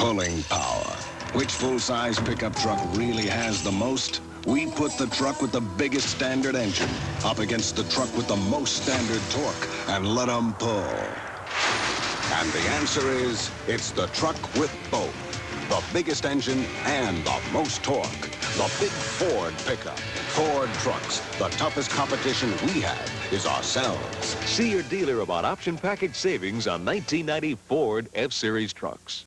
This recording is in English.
Pulling power. Which full-size pickup truck really has the most? We put the truck with the biggest standard engine up against the truck with the most standard torque and let them pull. And the answer is, it's the truck with both. The biggest engine and the most torque. The big Ford pickup. Ford trucks. The toughest competition we have is ourselves. See your dealer about option package savings on 1990 Ford F-Series trucks.